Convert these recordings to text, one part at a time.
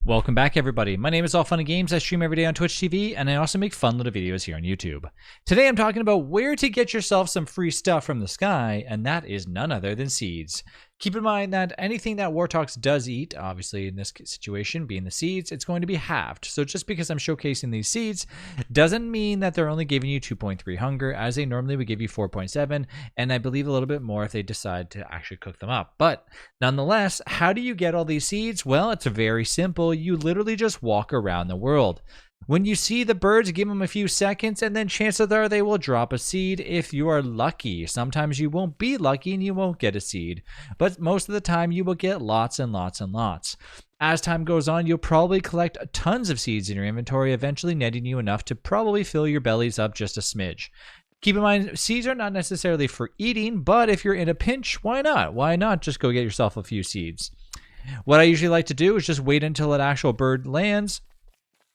Welcome back, everybody. My name is All Fun and Games. I stream every day on Twitch TV, and I also make fun little videos here on YouTube. Today, I'm talking about where to get yourself some free stuff from the sky, and that is none other than seeds. Keep in mind that anything that Wartox does eat, obviously in this situation being the seeds, it's going to be halved. So just because I'm showcasing these seeds doesn't mean that they're only giving you 2.3 hunger, as they normally would give you 4.7, and I believe a little bit more if they decide to actually cook them up. But nonetheless, how do you get all these seeds? Well, it's very simple. You literally just walk around the world. When you see the birds, give them a few seconds, and then chances are they will drop a seed if you are lucky. Sometimes you won't be lucky and you won't get a seed, but most of the time you will get lots and lots and lots. As time goes on, you'll probably collect tons of seeds in your inventory, eventually netting you enough to probably fill your bellies up just a smidge. Keep in mind, seeds are not necessarily for eating, but if you're in a pinch, why not? Why not just go get yourself a few seeds? What I usually like to do is just wait until an actual bird lands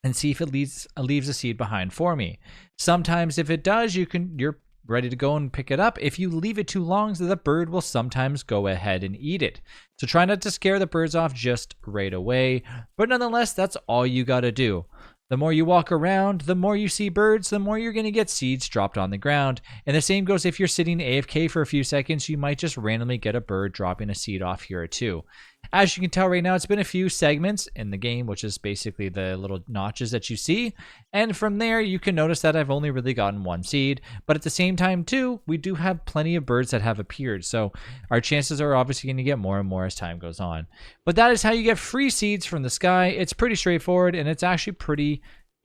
and see if it leaves a seed behind for me. Sometimes if it does, you're ready to go and pick it up. If you leave it too long, the bird will sometimes go ahead and eat it. So try not to scare the birds off just right away. But nonetheless, that's all you got to do. The more you walk around, the more you see birds, the more you're going to get seeds dropped on the ground. And the same goes if you're sitting AFK for a few seconds, you might just randomly get a bird dropping a seed off here or two. As you can tell right now, it's been a few segments in the game, which is basically the little notches that you see. And from there, you can notice that I've only really gotten one seed. But at the same time, too, we do have plenty of birds that have appeared. So our chances are obviously going to get more and more as time goes on. But that is how you get free seeds from the sky. It's pretty straightforward, and it's actually pretty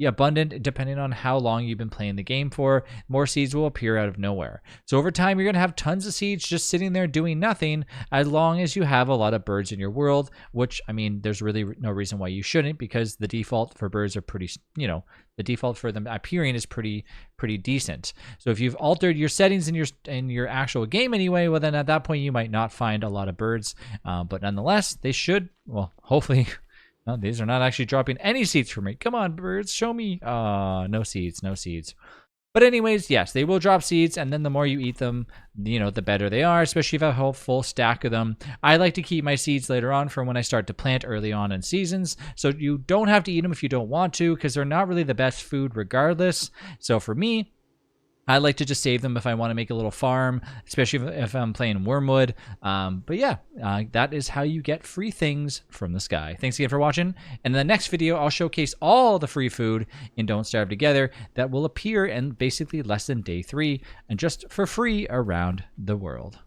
abundant depending on how long you've been playing the game for. More seeds will appear out of nowhere. So over time, you're going to have tons of seeds just sitting there doing nothing, as long as you have a lot of birds in your world, which, I mean, there's really no reason why you shouldn't, because the default for birds are pretty, the default for them appearing is pretty decent. So if you've altered your settings in your actual game anyway, well, then at that point you might not find a lot of birds, but nonetheless, they should, well, hopefully. No, these are not actually dropping any seeds for me. Come on, birds, show me. No seeds, no seeds. But anyways, yes, they will drop seeds, and then the more you eat them, the better they are, especially if I have a full stack of them. I like to keep my seeds later on for when I start to plant early on in seasons, so you don't have to eat them if you don't want to, because they're not really the best food regardless. So for me, I like to just save them if I want to make a little farm, especially if I'm playing Wormwood. But yeah, that is how you get free things from the sky. Thanks again for watching. And in the next video, I'll showcase all the free food in Don't Starve Together that will appear in basically less than day 3 and just for free around the world.